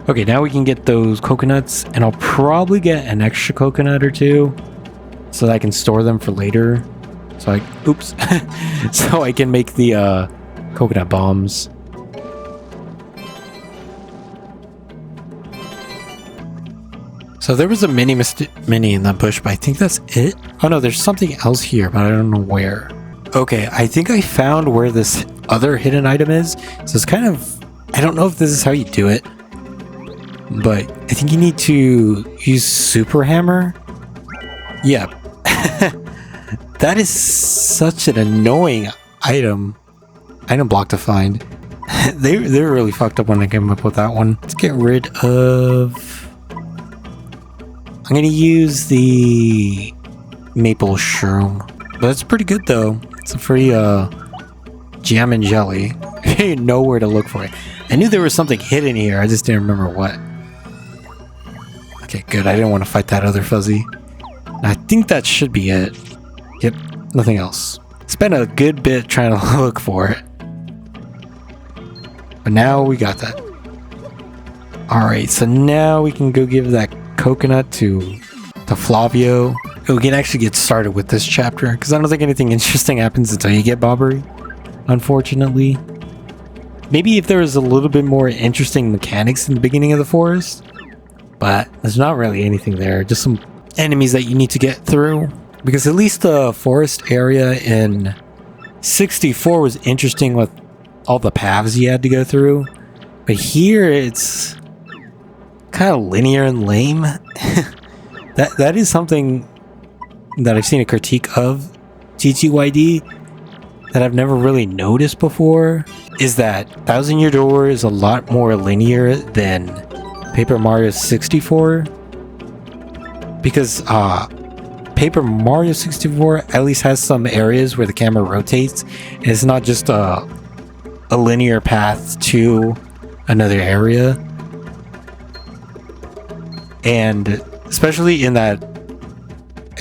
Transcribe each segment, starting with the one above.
Okay, now we can get those coconuts, and I'll probably get an extra coconut or two so that I can store them for later. So so I can make the coconut bombs. So there was a mini in that bush, but I think that's it. Oh no, there's something else here, but I don't know where. Okay, I think I found where this other hidden item is. So it's kind of, I don't know if this is how you do it, but I think you need to use super hammer. Yeah. That is such an annoying item block to find. they were really fucked up when they came up with that one. Let's get rid of... I'm gonna use the maple shroom. But it's pretty good though. It's a free jam and jelly. I didn't know where to look for it. I knew there was something hidden here, I just didn't remember what. Okay, good. I didn't want to fight that other fuzzy. I think that should be it. Yep, nothing else. Spent a good bit trying to look for it. But now we got that. Alright, so now we can go give that coconut to Flavio. We can actually get started with this chapter, because I don't think anything interesting happens until you get Bobbery, unfortunately. Maybe if there was a little bit more interesting mechanics in the beginning of the forest, but there's not really anything there. Just some enemies that you need to get through. Because at least the forest area in 64 was interesting with all the paths you had to go through. But here it's kind of linear and lame. That is something that I've seen a critique of TTYD that I've never really noticed before, is that Thousand Year Door is a lot more linear than Paper Mario 64. Because Paper Mario 64 at least has some areas where the camera rotates, and it's not just a linear path to another area. And especially in that,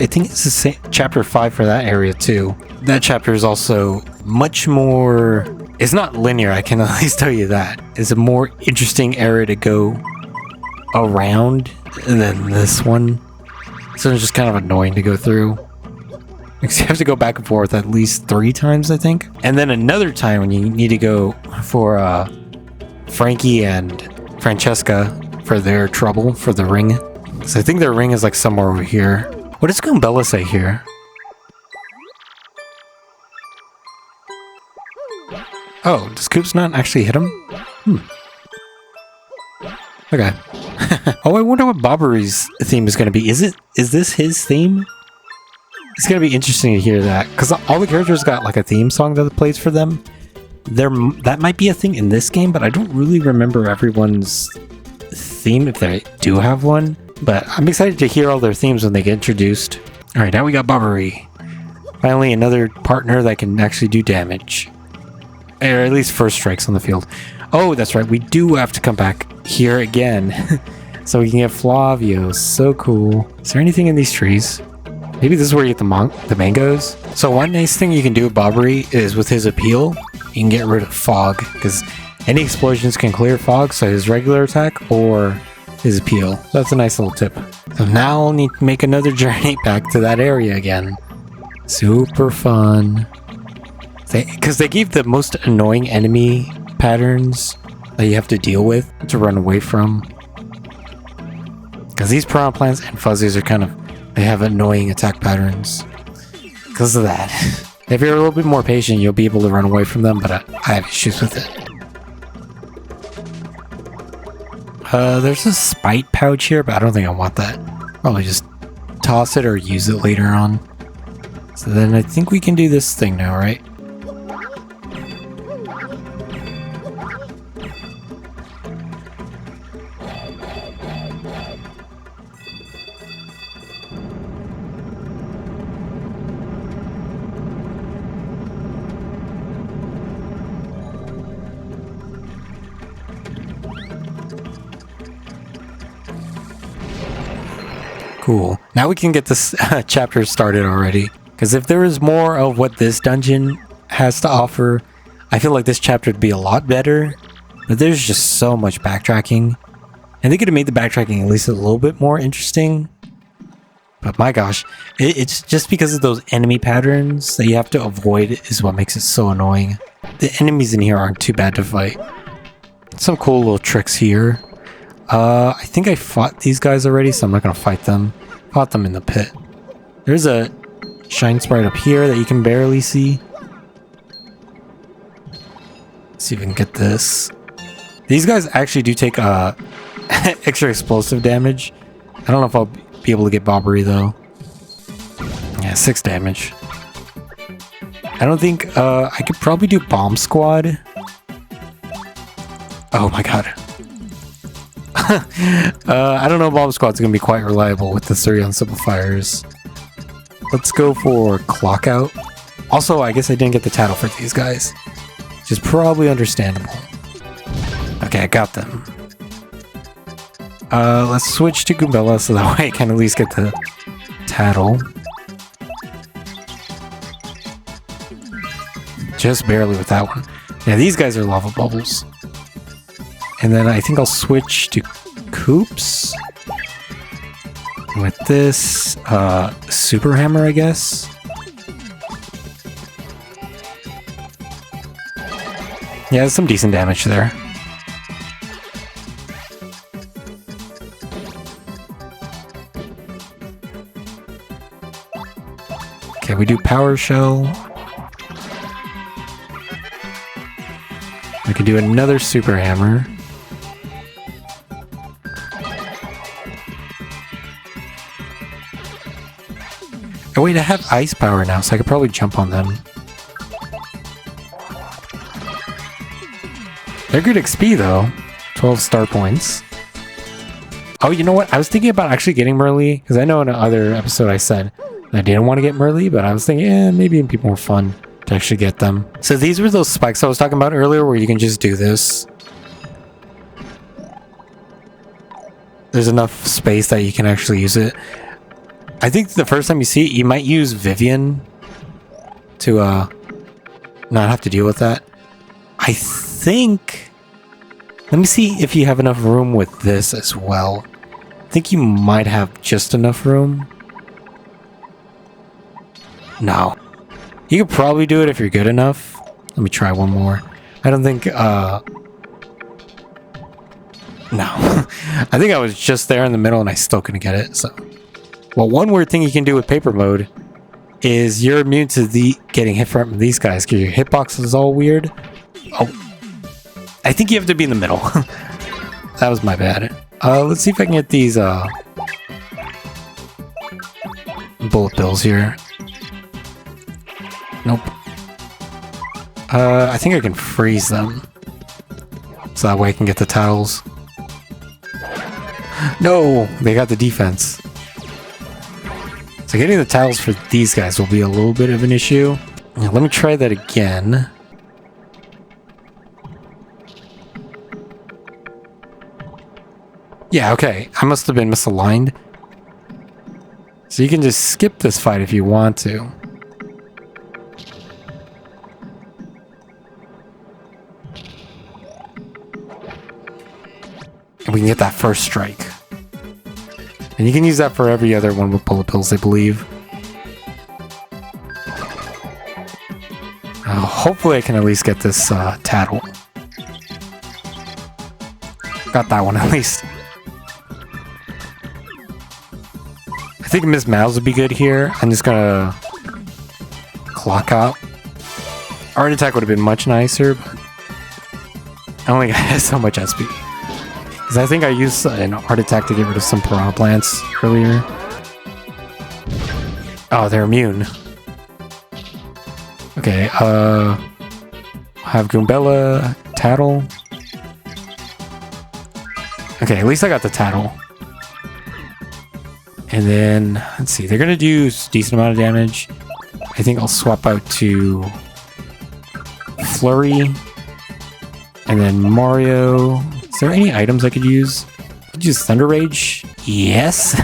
I think it's the same chapter 5 for that area too. That chapter is also much more, it's not linear, I can at least tell you that. It's a more interesting area to go around than this one. So it's just kind of annoying to go through. Because you have to go back and forth at least 3 times, I think. And then another time when you need to go for Frankie and Francesca for their trouble, for the ring. So I think their ring is like somewhere over here. What does Gumbella say here? Oh, does Koops not actually hit him? Okay. Oh, I wonder what Bobbery's theme is going to be. Is this his theme? It's going to be interesting to hear that, because all the characters got like a theme song that plays for them. That might be a thing in this game, but I don't really remember everyone's theme if they do have one. But I'm excited to hear all their themes when they get introduced. Alright, now we got Bobbery. Finally, another partner that can actually do damage. Or at least first strikes on the field. Oh, that's right, we do have to come back here again. So we can get Flavio. So cool. Is there anything in these trees? Maybe this is where you get the mangoes? So one nice thing you can do with Bobbery is with his appeal, you can get rid of fog. Because any explosions can clear fog, so his regular attack or his appeal. So that's a nice little tip. So now I'll need to make another journey back to that area again. Super fun. Because they gave the most annoying enemy patterns that you have to deal with to run away from. Because these piranha plants and fuzzies are they have annoying attack patterns. Because of that. If you're a little bit more patient, you'll be able to run away from them, but I have issues with it. There's a spite pouch here, but I don't think I want that. Probably just toss it or use it later on. So then I think we can do this thing now, right? Cool. Now we can get this chapter started already. Because if there is more of what this dungeon has to offer, I feel like this chapter would be a lot better. But there's just so much backtracking. And they could have made the backtracking at least a little bit more interesting. But my gosh, it's just because of those enemy patterns that you have to avoid is what makes it so annoying. The enemies in here aren't too bad to fight. Some cool little tricks here. I think I fought these guys already, so I'm not going to fight them. Fought them in the pit. There's a shine sprite up here that you can barely see. Let's see if we can get this. These guys actually do take extra explosive damage. I don't know if I'll be able to get Bobbery though. Yeah, 6 damage. I don't think I could probably do Bomb Squad. Oh my god. I don't know if Bomb Squad's gonna be quite reliable with the 3 unsimplifiers. Let's go for Clock Out. Also, I guess I didn't get the tattle for these guys, which is probably understandable. Okay, I got them. Let's switch to Goombella so that way I can at least get the tattle. Just barely with that one. Yeah, these guys are lava bubbles. And then I think I'll switch to Koops. With this, Super Hammer, I guess. Yeah, there's some decent damage there. Okay, we do Power Shell. We can do another Super Hammer. Oh wait, I have Ice Power now, so I could probably jump on them. They're good XP though. 12 star points. Oh, you know what? I was thinking about actually getting Merly, because I know in another episode I said I didn't want to get Merly, but I was thinking, maybe it'd be more fun to actually get them. So these were those spikes I was talking about earlier where you can just do this. There's enough space that you can actually use it. I think the first time you see it, you might use Vivian to not have to deal with that. I think... Let me see if you have enough room with this as well. I think you might have just enough room. No. You could probably do it if you're good enough. Let me try one more. I don't think... No. I think I was just there in the middle and I still couldn't get it, so... Well, one weird thing you can do with paper mode is you're immune to getting hit from these guys because your hitbox is all weird. Oh, I think you have to be in the middle. That was my bad. Let's see if I can get these bullet bills here. Nope. I think I can freeze them so that way I can get the towels. No, they got the defense. So getting the tiles for these guys will be a little bit of an issue. Now, let me try that again. Yeah, okay. I must have been misaligned. So you can just skip this fight if you want to. And we can get that first strike. And you can use that for every other one with bullet bills, I believe. Hopefully I can at least get this tattle. Got that one at least. I think Miss Mouse would be good here. I'm just gonna clock out. Art attack would have been much nicer, but I only got so much SP. Because I think I used an art attack to get rid of some piranha plants earlier. Oh, they're immune. Okay, have Goombella, Tattle. Okay, at least I got the Tattle. And then, let's see, they're gonna do a decent amount of damage. I think I'll swap out to Flurry. And then Mario. Is there any items I could use? I could use Thunder Rage? Yes.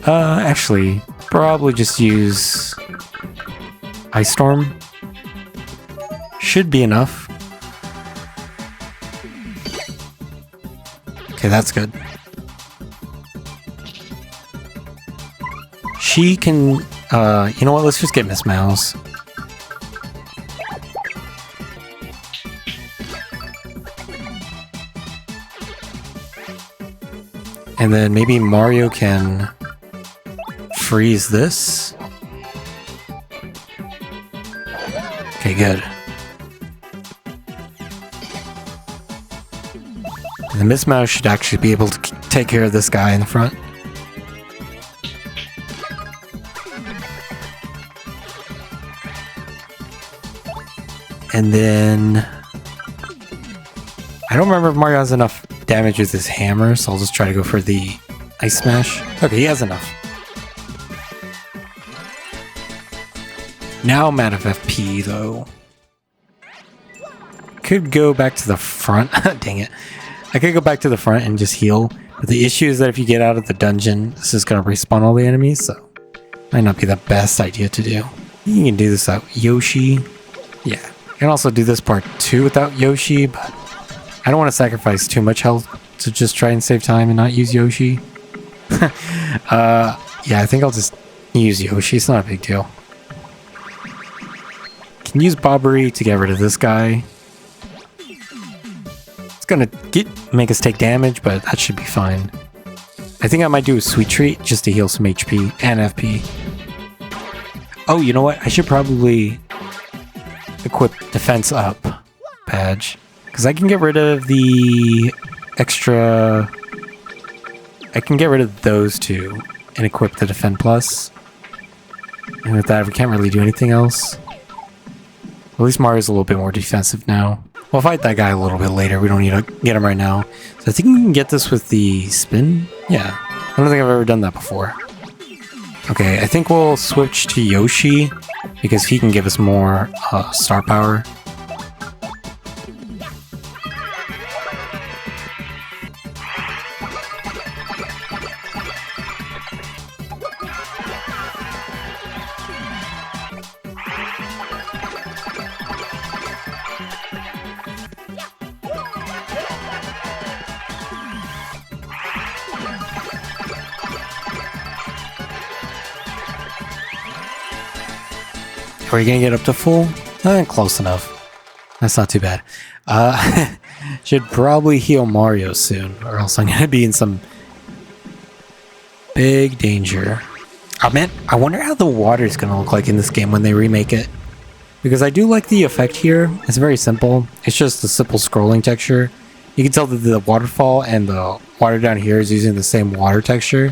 Actually, probably just use Ice Storm. Should be enough. Okay, that's good. She can, you know what, let's just get Miss Mouse. And then maybe Mario can freeze this. Okay, good. And the Miss Mouse should actually be able to take care of this guy in the front. And then I don't remember if Mario has enough damage with his hammer, so I'll just try to go for the Ice Smash. Okay, he has enough. Now I'm out of FP, though. Could go back to the front. Dang it. I could go back to the front and just heal. But the issue is that if you get out of the dungeon, this is going to respawn all the enemies, so might not be the best idea to do. You can do this without Yoshi. Yeah. You can also do this part too without Yoshi, but I don't want to sacrifice too much health to just try and save time and not use Yoshi. Yeah, I think I'll just use Yoshi. It's not a big deal. Can use Bobbery to get rid of this guy. It's gonna make us take damage, but that should be fine. I think I might do a Sweet Treat just to heal some HP and FP. Oh, you know what? I should probably equip Defense Up badge. Because I can get rid of the extra... I can get rid of those two and equip the Defend Plus. And with that, we can't really do anything else. At least Mario's a little bit more defensive now. We'll fight that guy a little bit later. We don't need to get him right now. So I think we can get this with the spin. Yeah. I don't think I've ever done that before. Okay, I think we'll switch to Yoshi because he can give us more star power. Are we gonna get up to full? Close enough. That's not too bad. Should probably heal Mario soon, or else I'm gonna be in some big danger. Oh man, I wonder how the water is gonna look like in this game when they remake it. Because I do like the effect here. It's very simple. It's just a simple scrolling texture. You can tell that the waterfall and the water down here is using the same water texture.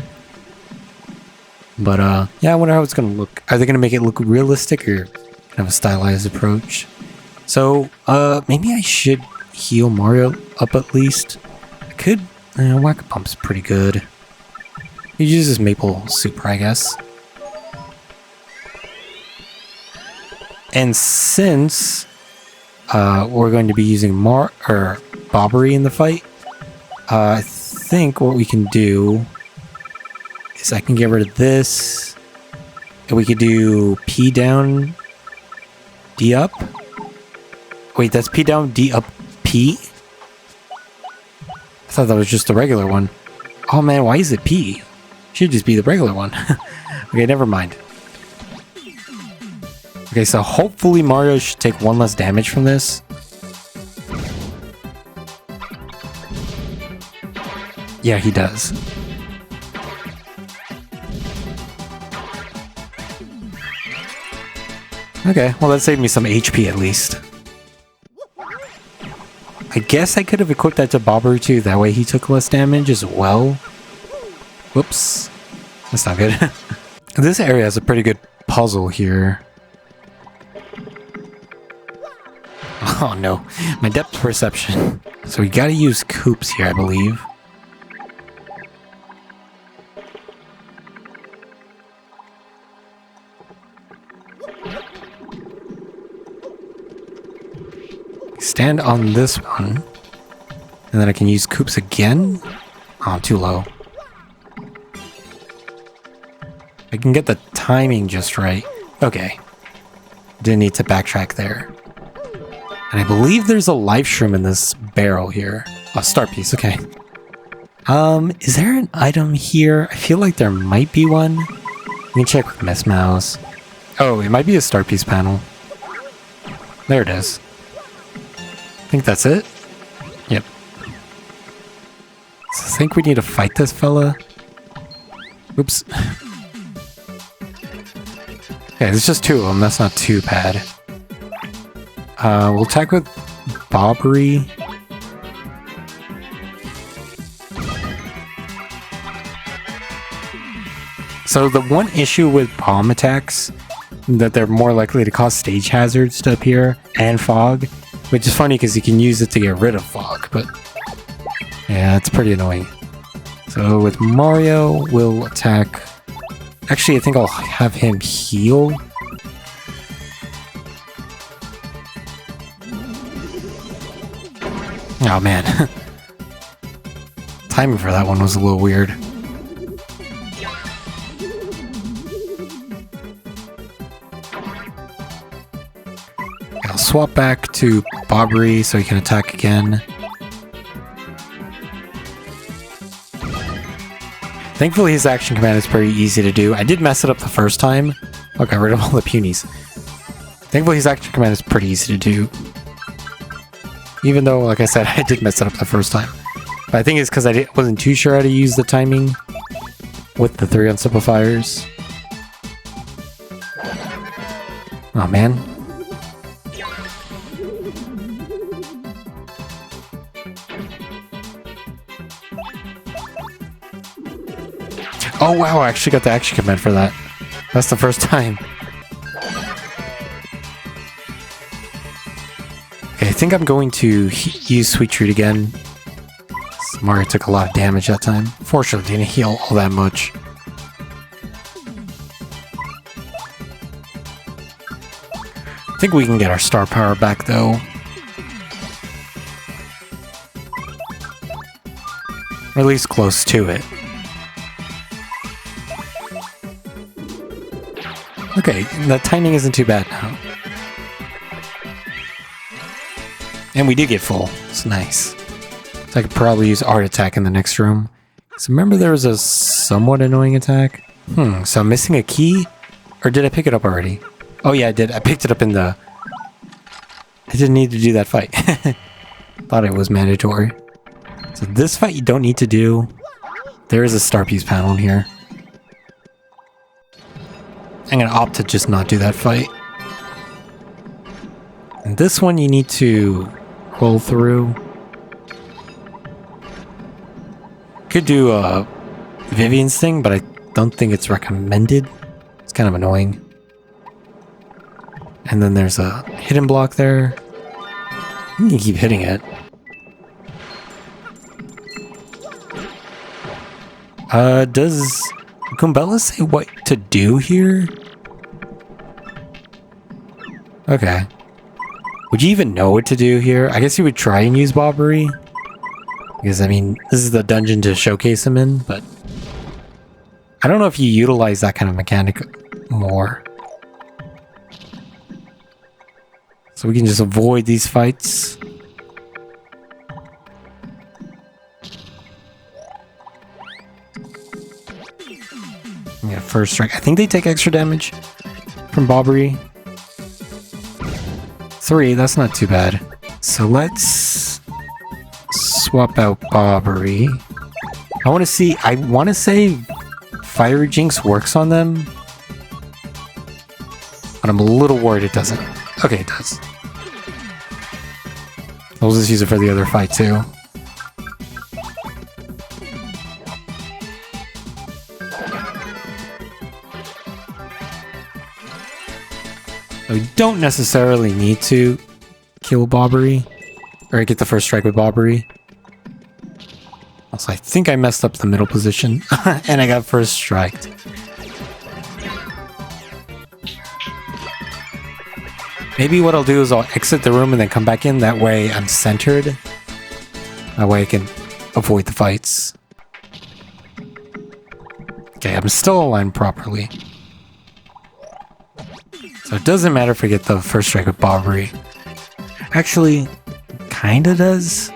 But, yeah, I wonder how it's going to look. Are they going to make it look realistic or kind of a stylized approach? So, maybe I should heal Mario up at least. I could. Whack-a-Pump's pretty good. He uses Maple Super, I guess. And since we're going to be using Bobbery in the fight, I think what we can do is I can get rid of this, and we could do P down, D up. Wait, that's P down, D up, P? I thought that was just the regular one. Oh man, why is it P? Should just be the regular one. Okay, never mind. Okay, so hopefully Mario should take one less damage from this. Yeah, he does. Okay, well that saved me some HP at least. I guess I could have equipped that to Bobber too, that way he took less damage as well. Whoops. That's not good. This area has a pretty good puzzle here. Oh no, my depth perception. So we gotta use Koops here, I believe. Stand on this one, and then I can use Koops again. Oh, I'm too low. I can get the timing just right. Okay. Didn't need to backtrack there. And I believe there's a life shroom in this barrel here. A star piece, okay. Is there an item here? I feel like there might be one. Let me check with Miss Mouse. Oh, it might be a star piece panel. There it is. I think that's it. Yep. So I think we need to fight this fella. Oops. Okay, there's just 2 of them. That's not too bad. We'll attack with Bobbery. So the one issue with palm attacks, that they're more likely to cause stage hazards to appear, and fog, which is funny because you can use it to get rid of fog, but yeah, it's pretty annoying. So with Mario, we'll attack... Actually, I think I'll have him heal. Oh man. Timing for that one was a little weird. I'll swap back to Bobbery so he can attack again. Thankfully his action command is pretty easy to do. I did mess it up the first time. Oh, got rid of all the punies. Thankfully his action command is pretty easy to do. Even though, like I said, I did mess it up the first time. But I think it's because I wasn't too sure how to use the timing with the 3 unsimplifiers. Oh man. Oh wow, I actually got the action command for that. That's the first time. Okay, I think I'm going to use Sweet Treat again. Mario took a lot of damage that time. Fortunately, didn't heal all that much. I think we can get our star power back though. Or at least close to it. Okay, the timing isn't too bad now. And we did get full. It's nice. So I could probably use Art Attack in the next room. So remember there was a somewhat annoying attack? So I'm missing a key? Or did I pick it up already? Oh yeah, I did. I picked it up in the... I didn't need to do that fight. Thought it was mandatory. So this fight you don't need to do. There is a star piece panel in here. I'm gonna opt to just not do that fight. And this one you need to roll through. Could do a Vivian's thing, but I don't think it's recommended. It's kind of annoying. And then there's a hidden block there. You can keep hitting it. Does Goombella say what to do here? Okay. Would you even know what to do here? I guess you would try and use Bobbery. Because, I mean, this is the dungeon to showcase him in, but... I don't know if you utilize that kind of mechanic more. So we can just avoid these fights. Yeah, first strike. I think they take extra damage from Bobbery. 3, that's not too bad. So let's swap out Bobbery. I want to say Fiery Jinx works on them. But I'm a little worried it doesn't. Okay, it does. We'll just use it for the other fight too. We don't necessarily need to kill Bobbery, or get the first strike with Bobbery. Also, I think I messed up the middle position, and I got first striked. Maybe what I'll do is I'll exit the room and then come back in. That way I'm centered. That way I can avoid the fights. Okay, I'm still aligned properly. So it doesn't matter if I get the first strike with Bobbery. Actually, kinda does.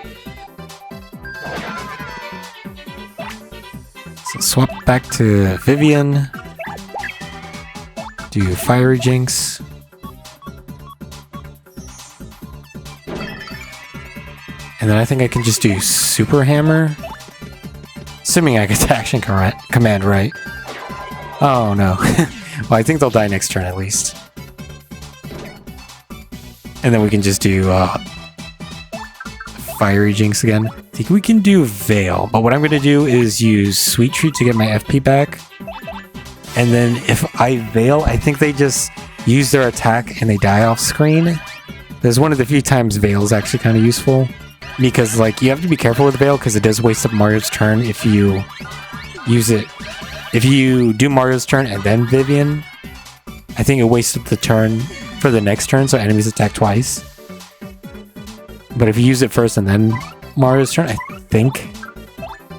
So swap back to Vivian. Do Fiery Jinx. And then I think I can just do Super Hammer. Assuming I get the action command right. Oh no. Well, I think they'll die next turn at least. And then we can just do Fiery Jinx again. I think we can do Veil, but what I'm going to do is use Sweet Treat to get my FP back. And then if I Veil, I think they just use their attack and they die off screen. There's one of the few times Veil is actually kind of useful. Because, like, you have to be careful with Veil because it does waste up Mario's turn if you use it. If you do Mario's turn and then Vivian, I think it wastes up the turn for the next turn, so enemies attack twice. But if you use it first and then Mario's turn, I think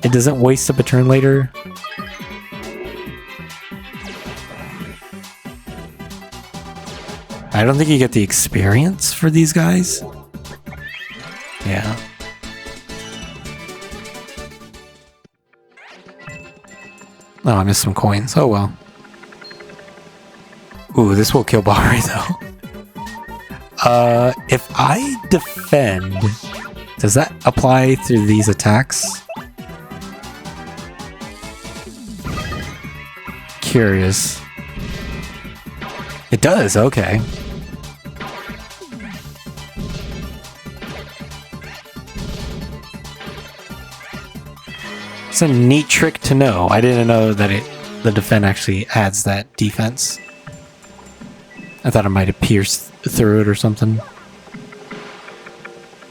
it doesn't waste up a turn later. I don't think you get the experience for these guys. Yeah. Oh, I missed some coins. Oh well. Ooh, this will kill Bahri though. If I defend, does that apply to these attacks? Curious. It does, okay. It's a neat trick to know. I didn't know that the defend actually adds that defense. I thought it might have pierced through it or something.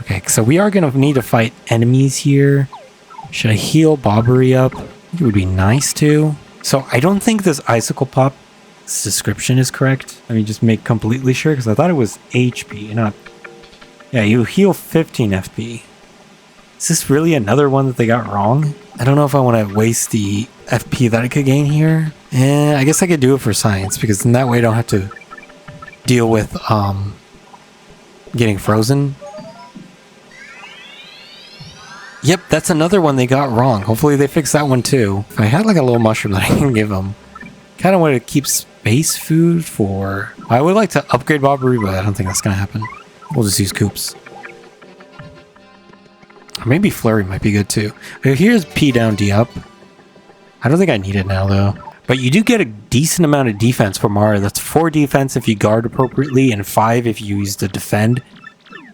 Okay, so we are going to need to fight enemies here. Should I heal Bobbery up? I think it would be nice to. So I don't think this Icicle Pop's description is correct. Let me just make completely sure, because I thought it was HP, not... Yeah, you heal 15 FP. Is this really another one that they got wrong? I don't know if I want to waste the FP that I could gain here. I guess I could do it for science, because in that way I don't have to deal with getting frozen. Yep, that's another one they got wrong. Hopefully they fix that one too. If I had like a little mushroom that I can give them. Kind of want to keep space food for... I would like to upgrade Bobbery, but I don't think that's going to happen. We'll just use Coops. Or maybe Flurry might be good too. Here's P down, D up. I don't think I need it now though. But you do get a decent amount of defense for Mario. That's 4 defense if you guard appropriately, and 5 if you use the defend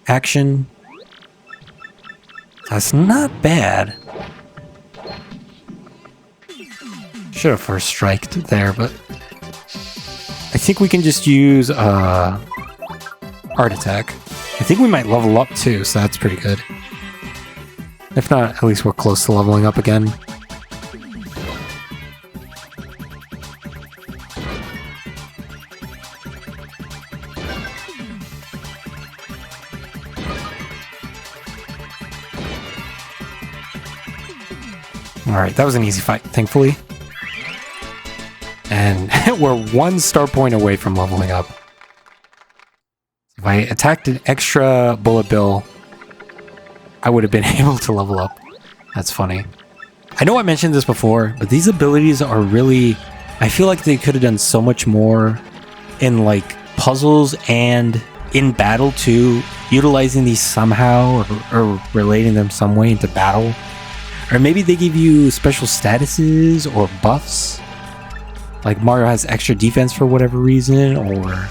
action. That's not bad. Should have first striked there, but I think we can just use Art Attack. I think we might level up too, so that's pretty good. If not, at least we're close to leveling up again. Alright, that was an easy fight, thankfully. And we're 1 star point away from leveling up. If I attacked an extra bullet bill, I would have been able to level up. That's funny. I know I mentioned this before, but these abilities are really... I feel like they could have done so much more in like puzzles and in battle too, utilizing these somehow or relating them some way into battle. Or maybe they give you special statuses or buffs. Like Mario has extra defense for whatever reason or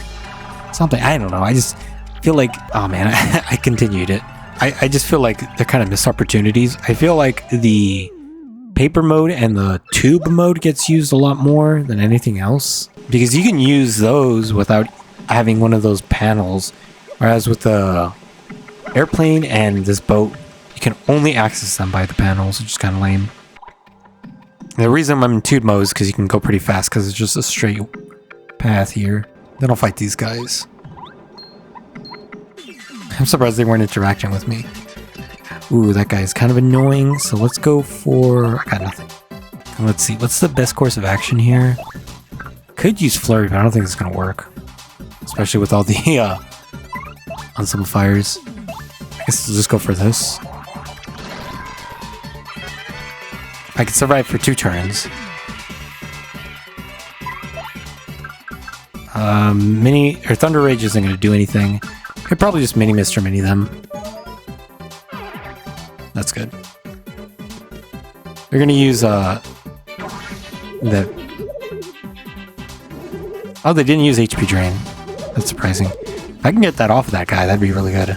something. I don't know. I just feel like... Oh man, I continued it. I just feel like they're kind of missed opportunities. I feel like the paper mode and the tube mode gets used a lot more than anything else. Because you can use those without having one of those panels. Whereas with the airplane and this boat, you can only access them by the panels, which is kind of lame. The reason I'm in tube mode is because you can go pretty fast because it's just a straight path here. Then I'll fight these guys. I'm surprised they weren't interacting with me. Ooh, that guy is kind of annoying, so let's go for... I got nothing. Let's see, what's the best course of action here? Could use Flurry, but I don't think it's going to work. Especially with all the ensemble fires. I guess we'll just go for this. I can survive for 2 turns. Mini or Thunder Rage isn't going to do anything. Could probably just Mini Mist or Mini them. That's good. They're going to use the. Oh, they didn't use HP Drain. That's surprising. If I can get that off of that guy, that'd be really good.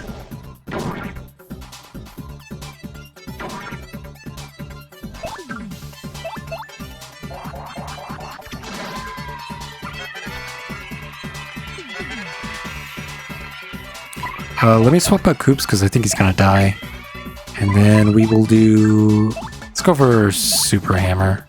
Let me swap out Koops because I think he's gonna die. And then we will do... Let's go for Super Hammer.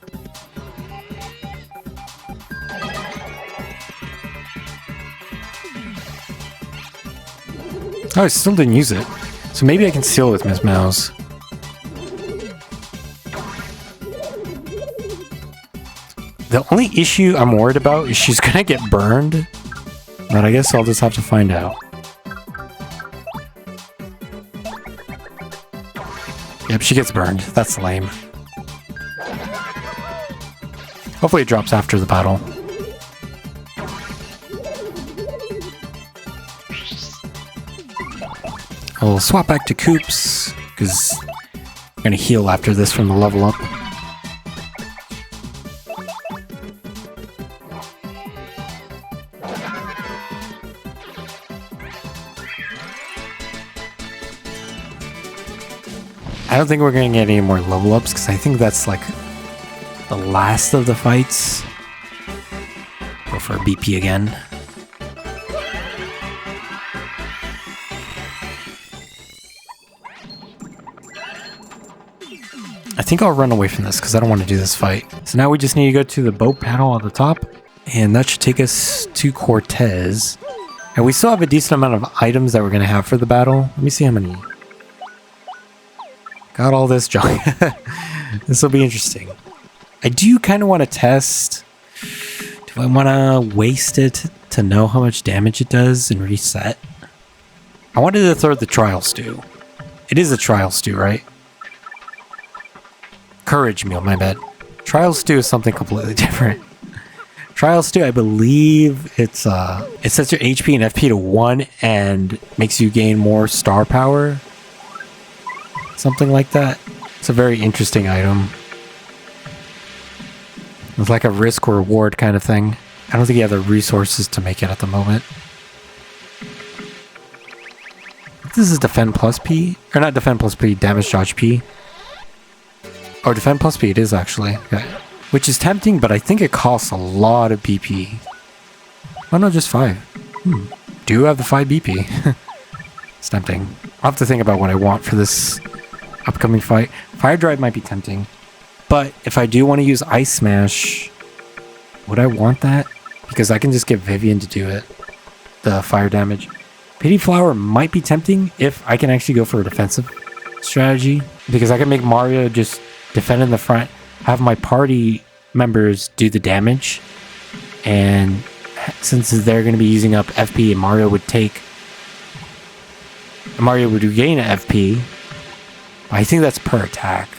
Oh, I still didn't use it. So maybe I can seal it with Miss Mouse. The only issue I'm worried about is she's gonna get burned. But I guess I'll just have to find out. Yep, she gets burned. That's lame. Hopefully it drops after the battle. I'll swap back to Koops, because I'm going to heal after this from the level up. I don't think we're going to get any more level ups, because I think that's like the last of the fights. Go for a BP again. I think I'll run away from this because I don't want to do this fight. So now we just need to go to the boat panel on the top, and that should take us to Cortez. And we still have a decent amount of items that we're going to have for the battle. Let me see how many. Got all this junk. This will be interesting. I do kind of want to test. Do I want to waste it to know how much damage it does and reset? I wanted to throw the Trial Stew. It is a Trial Stew, right? Courage Meal, my bad. Trial Stew is something completely different. Trial Stew, I believe it sets your HP and FP to 1 and makes you gain more star power. Something like that. It's a very interesting item. It's like a risk or reward kind of thing. I don't think you have the resources to make it at the moment. This is Defend plus P. Or not Defend plus P, Damage Dodge P. Oh, Defend plus P it is actually. Okay. Which is tempting, but I think it costs a lot of BP. Oh no, just 5. Do have the 5 BP. It's tempting. I'll have to think about what I want for this upcoming fight. Fire Drive might be tempting. But if I do want to use Ice Smash, would I want that? Because I can just get Vivian to do it. The fire damage. Pity Flower might be tempting if I can actually go for a defensive strategy. Because I can make Mario just defend in the front, have my party members do the damage. And since they're going to be using up FP and Mario would gain an FP. I think that's per attack.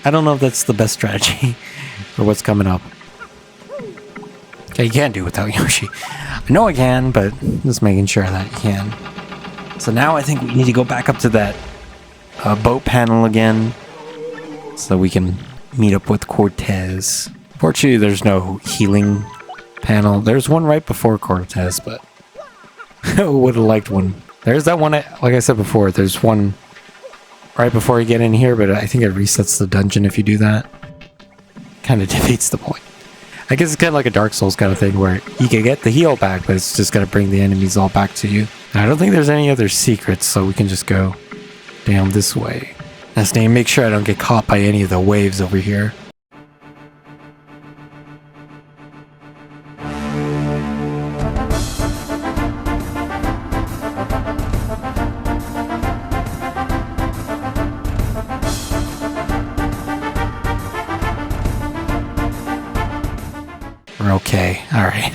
I don't know if that's the best strategy for what's coming up. Okay, you can't do it without Yoshi. I know I can, but just making sure that you can. So now I think we need to go back up to that boat panel again so we can meet up with Cortez. Fortunately, there's no healing panel. There's one right before Cortez, but I would have liked one. There's that one, like I said before, there's one right before you get in here, but I think it resets the dungeon if you do that. Kind of defeats the point. I guess it's kind of like a Dark Souls kind of thing where you can get the heal back, but it's just going to bring the enemies all back to you. And I don't think there's any other secrets, so we can just go down this way. Let's make sure I don't get caught by any of the waves over here. We're okay. Alright.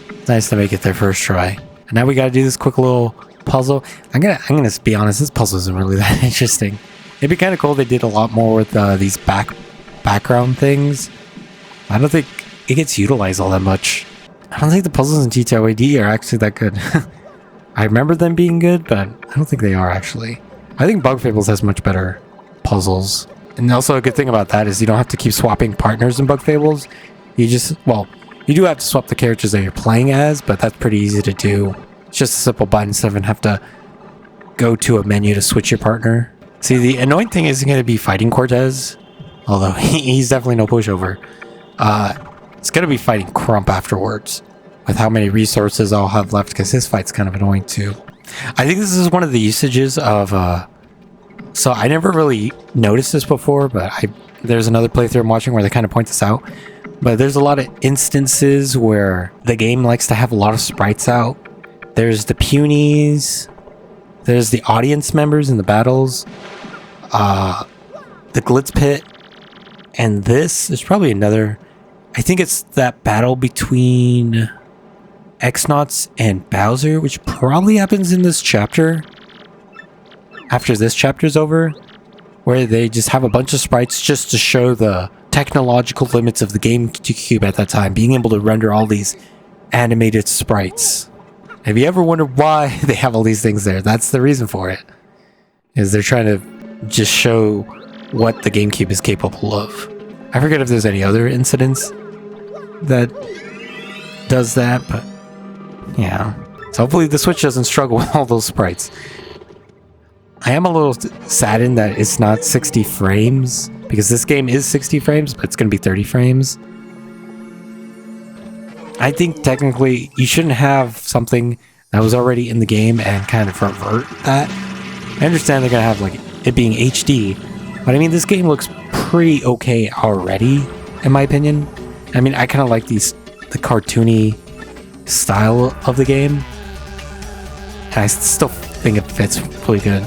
It's nice to make it their first try. And now we gotta do this quick little puzzle. I'm gonna be honest, this puzzle isn't really that interesting. It'd be kind of cool if they did a lot more with these back background things. I don't think it gets utilized all that much. I don't think the puzzles in TTYD are actually that good. I remember them being good, but I don't think they are actually. I think Bug Fables has much better puzzles. And also a good thing about that is you don't have to keep swapping partners in Bug Fables. You just, well, you do have to swap the characters that you're playing as, but that's pretty easy to do. It's just a simple button instead of having to go to a menu to switch your partner. See, the annoying thing isn't going to be fighting Cortez, although he's definitely no pushover. It's going to be fighting Crump afterwards, with how many resources I'll have left, because his fight's kind of annoying too. I think this is one of the usages of, so I never really noticed this before, but there's another playthrough I'm watching where they kind of point this out. But there's a lot of instances where the game likes to have a lot of sprites out. There's the punies, there's the audience members in the battles, the Glitz Pit, and there's probably another. I think it's that battle between X-Nauts and Bowser, which probably happens in this chapter. After this chapter's over, where they just have a bunch of sprites just to show the technological limits of the GameCube at that time, being able to render all these animated sprites. Have you ever wondered why they have all these things there? That's the reason for it. Is they're trying to just show what the GameCube is capable of. I forget if there's any other incidents that does that, but yeah. So hopefully the Switch doesn't struggle with all those sprites. I am a little saddened that it's not 60 frames, because this game is 60 frames, but it's going to be 30 frames. I think technically you shouldn't have something that was already in the game and kind of revert that. I understand they're going to have like it being HD, but I mean this game looks pretty okay already, in my opinion. I mean, I kind of like the cartoony style of the game, and I still think it fits pretty good.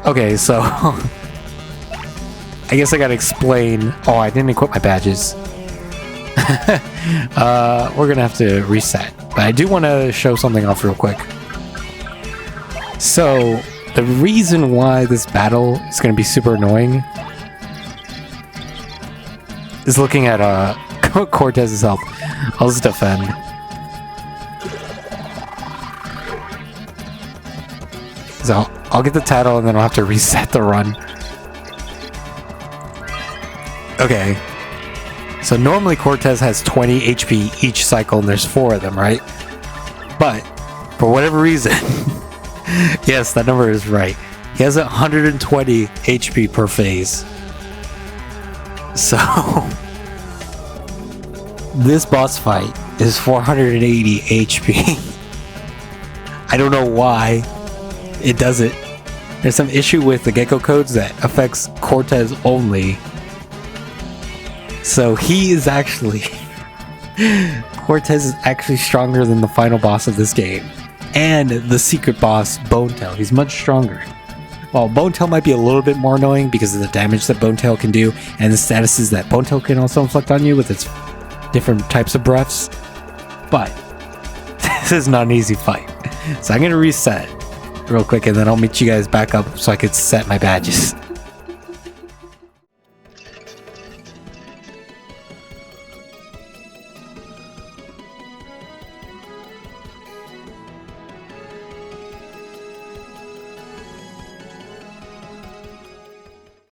Okay, so I guess I gotta explain. Oh, I didn't equip my badges. We're gonna have to reset, but I do want to show something off real quick. So the reason why this battle is gonna be super annoying is looking at Cortez's health. I'll just defend. So I'll get the title and then I'll have to reset the run. Okay. So normally Cortez has 20 HP each cycle and there's 4 of them, right? But for whatever reason, yes, that number is right. He has 120 HP per phase. So this boss fight is 480 HP. I don't know why it does it. There's some issue with the gecko codes that affects Cortez only. So he is actually Cortez is actually stronger than the final boss of this game. And the secret boss, Bonetail. He's much stronger. While Bonetail might be a little bit more annoying because of the damage that Bonetail can do and the statuses that Bonetail can also inflict on you with its different types of breaths. But this is not an easy fight. So I'm going to reset real quick and then I'll meet you guys back up so I could set my badges.